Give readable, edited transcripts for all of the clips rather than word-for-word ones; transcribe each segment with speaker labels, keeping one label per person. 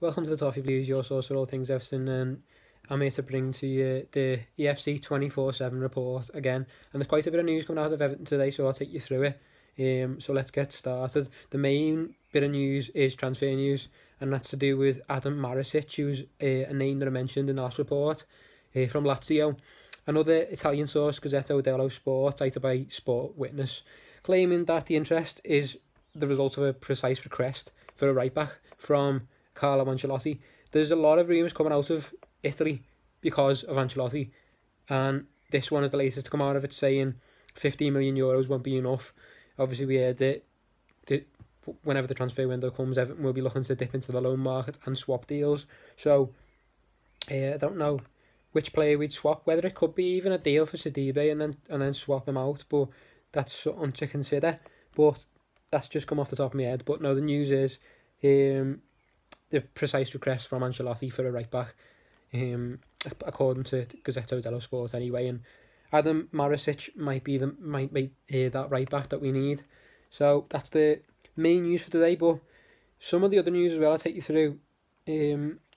Speaker 1: welcome to the Toffee Blues, your source for all things Everton, and I'm here to bring to you the EFC 24/7 report again. And there's quite a bit of news coming out of Everton today, so I'll take you through it. So let's get started. The main bit of news is transfer news, and that's to do with Adam Marusic, who's a name that I mentioned in the last report, from Lazio. Another Italian source, Gazzetta dello Sport, cited by Sport Witness, claiming that the interest is the result of a precise request for a right-back from Carlo Ancelotti. There's a lot of rumours coming out of Italy because of Ancelotti, and this one is the latest to come out of it, saying 15 million euros won't be enough. Obviously, we heard that whenever the transfer window comes, Everton will be looking to dip into the loan market and swap deals. So, I don't know which player we'd swap, whether it could be even a deal for Sidibe and then swap him out, but that's something to consider. But that's just come off the top of my head. But no, the news is the precise request from Ancelotti for a right back, according to Gazzetta dello Sport anyway. And Adam Marusic might be that right back that we need. So that's the main news for today. But some of the other news as well I'll take you through.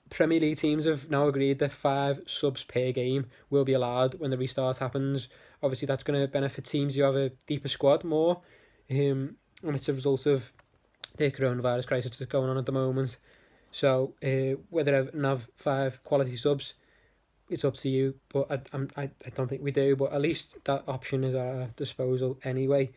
Speaker 1: Premier League teams have now agreed that 5 subs per game will be allowed when the restart happens. Obviously, that's going to benefit teams who have a deeper squad more. And it's a result of the coronavirus crisis that's going on at the moment. So whether Everton have 5 quality subs, it's up to you. But I don't think we do. But at least that option is at our disposal anyway.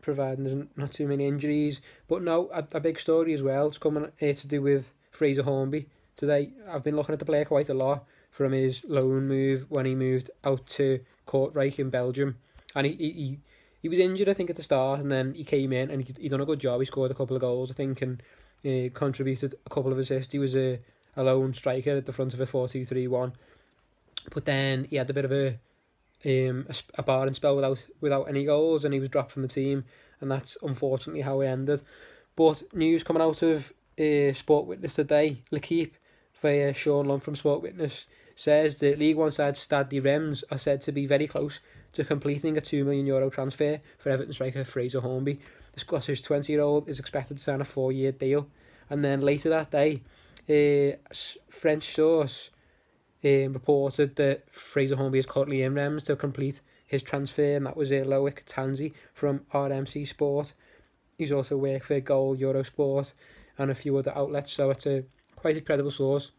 Speaker 1: Providing there's not too many injuries. But no, a big story as well. It's coming to do with Fraser Hornby today. I've been looking at the player quite a lot from his loan move when he moved out to Kortrijk in Belgium. And he was injured, I think, at the start, and then he came in and he done a good job. He scored a couple of goals, I think, and contributed a couple of assists. He was a lone striker at the front of a 4-2-3-1. But then he had a bit of a barring spell without any goals, and he was dropped from the team, and that's unfortunately how it ended. But news coming out of Sport Witness today, L'Equipe, via Sean Lund from Sport Witness, says that League One side Stade de Reims are said to be very close to completing a €2 million transfer for Everton striker Fraser Hornby. The Scottish 20-year-old is expected to sign a 4-year deal. And then later that day, French source reported that Fraser Hornby is currently in Reims to complete his transfer, and that was Loic Tanzi from RMC Sport. He's also worked for Goal, Eurosport, and a few other outlets, so it's quite a credible source.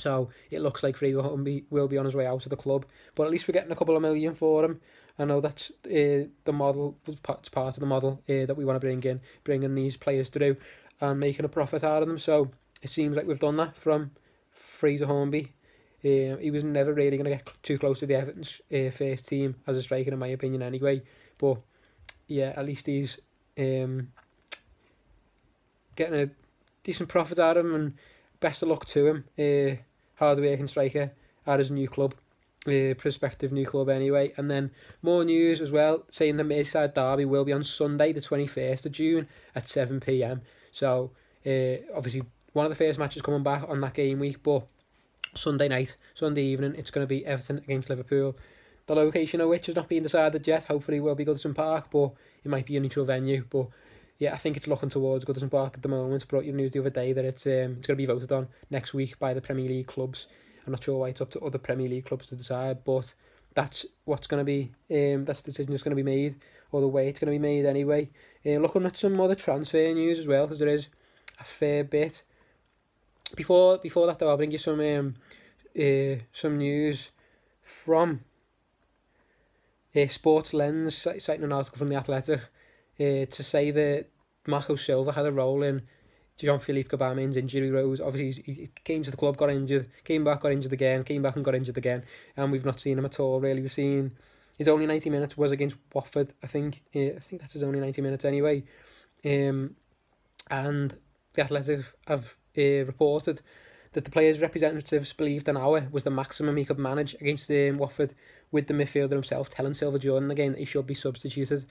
Speaker 1: So it looks like Fraser Hornby will be on his way out of the club, but at least we're getting a couple of million for him. I know that's the model, it's part of the model that we want to bring in, bringing these players through and making a profit out of them. So it seems like we've done that from Fraser Hornby. He was never really going to get too close to the Everton's first team as a striker, in my opinion, anyway. But yeah, at least he's getting a decent profit out of him, and best of luck to him. Hard working striker at his new club, prospective new club anyway. And then more news as well, saying the Merseyside derby will be on Sunday the 21st of June at 7 PM. So obviously one of the first matches coming back on that game week, but Sunday evening, it's going to be Everton against Liverpool. The location of which has not been decided yet. Hopefully it will be Goodison Park, but it might be a neutral venue. But yeah, I think it's looking towards Goodison Park at the moment. Brought you the news the other day that it's going to be voted on next week by the Premier League clubs. I'm not sure why it's up to other Premier League clubs to decide, but that's what's going to be, that's the decision that's going to be made, or the way it's going to be made anyway. Looking at some other transfer news as well, because there is a fair bit. Before that though, I'll bring you some news from Sports Lens, citing an article from The Athletic, to say that Marco Silva had a role in Jean-Philippe Gbamin's injury woes. Obviously, he came to the club, got injured, came back, got injured again, came back and got injured again, and we've not seen him at all, really. We've seen his only 90 minutes was against Watford, I think. I think that's his only 90 minutes anyway. And The Athletic have reported that the players' representatives believed an hour was the maximum he could manage against Watford, with the midfielder himself telling Silva during the game that he should be substituted.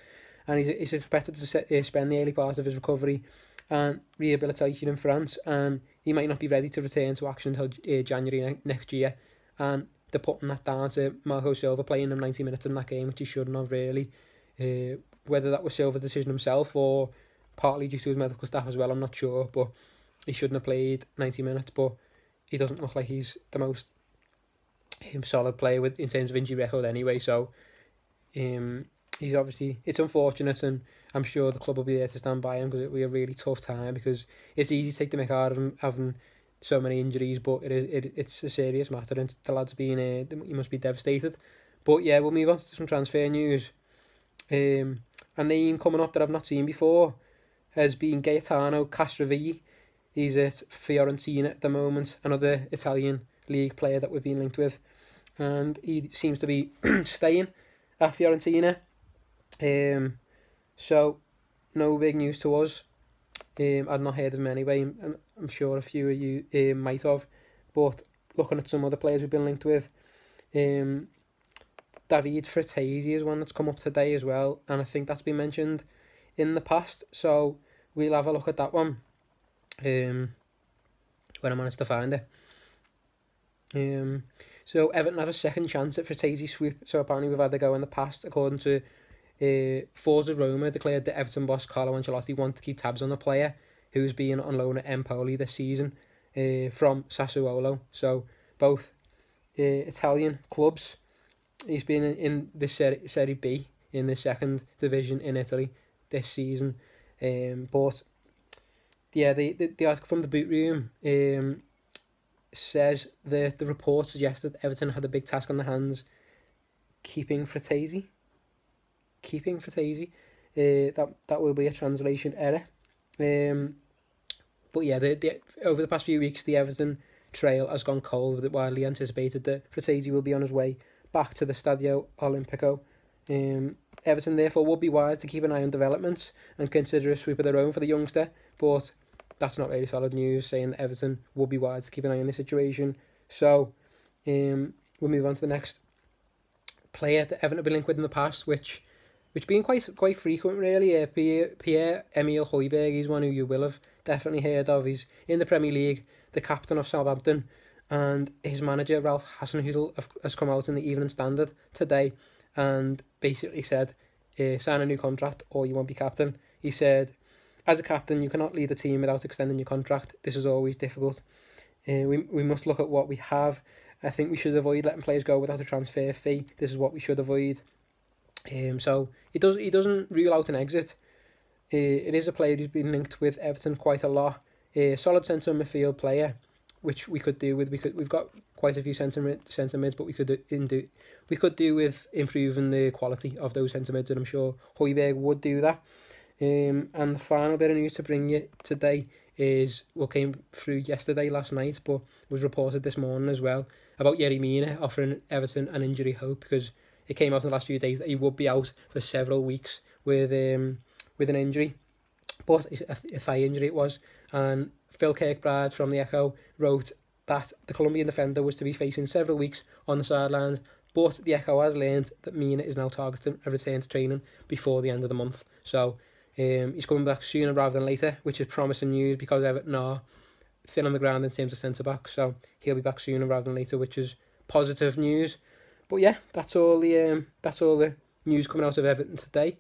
Speaker 1: And he's expected to spend the early part of his recovery and rehabilitation in France, and he might not be ready to return to action until January next year. And they're putting that down to Marco Silva playing him 90 minutes in that game, which he shouldn't have really. Whether that was Silva's decision himself or partly due to his medical staff as well, I'm not sure. But he shouldn't have played 90 minutes, but he doesn't look like he's the most solid player in terms of injury record anyway. So he's obviously, it's unfortunate, and I'm sure the club will be there to stand by him, because it'll be a really tough time, because it's easy to take the mick out of him having so many injuries, but it's a serious matter, and the lad's been he must be devastated. But yeah, we'll move on to some transfer news. A name coming up that I've not seen before has been Gaetano Castrovilli. He's at Fiorentina at the moment, another Italian league player that we've been linked with, and he seems to be staying at Fiorentina. So no big news to us. I'd not heard of him anyway, and I'm sure a few of you might have. But looking at some other players we've been linked with, David Fratesi is one that's come up today as well, and I think that's been mentioned in the past, so we'll have a look at that one when I manage to find it. So Everton have a second chance at Fratesi's sweep. So apparently we've had a go in the past, according to Forza Roma declared that Everton boss Carlo Ancelotti wanted to keep tabs on the player who's been on loan at Empoli this season from Sassuolo. So both Italian clubs. He's been in the Serie B, in the second division in Italy this season. But yeah, the article from the Boot Room says that the report suggests that Everton had a big task on their hands keeping Fratesi. That will be a translation error. But yeah, over the past few weeks, the Everton trail has gone cold, with it widely anticipated that Fratesi will be on his way back to the Stadio Olimpico. Everton therefore would be wise to keep an eye on developments and consider a sweep of their own for the youngster, but that's not really solid news, saying that Everton would be wise to keep an eye on the situation. So we'll move on to the next player that Everton have been linked with in the past, which been quite frequent really. Pierre-Emile Højbjerg, he's one who you will have definitely heard of. He's in the Premier League, the captain of Southampton, and his manager Ralph Hasenhüttl has come out in the Evening Standard today and basically said, sign a new contract or you won't be captain. He said, as a captain, you cannot lead the team without extending your contract. This is always difficult. We must look at what we have. I think we should avoid letting players go without a transfer fee. This is what we should avoid. So he doesn't rule out an exit. It is a player who's been linked with Everton quite a lot. Solid centre midfield player, which we could do with. We've got quite a few centre mids, but we could do with improving the quality of those centre mids, and I'm sure Højbjerg would do that. And the final bit of news to bring you today is what came through last night, but was reported this morning as well, about Yerry Mina offering Everton an injury hope, because it came out in the last few days that he would be out for several weeks with an injury, but a thigh injury it was. And Phil Kirkbride from the Echo wrote that the Colombian defender was to be facing several weeks on the sidelines, but the Echo has learned that Mina is now targeting a return to training before the end of the month. So he's coming back sooner rather than later, which is promising news, because Everton are thin on the ground in terms of centre-back, so he'll be back sooner rather than later, which is positive news. But yeah, that's all the news coming out of Everton today.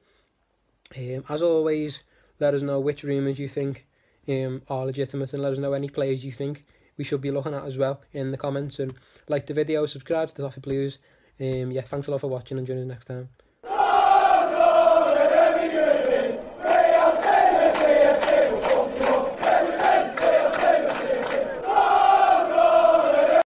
Speaker 1: As always, let us know which rumours you think are legitimate, and let us know any players you think we should be looking at as well in the comments. And like the video, subscribe to the Toffee Blues. Yeah, thanks a lot for watching, and join us next time.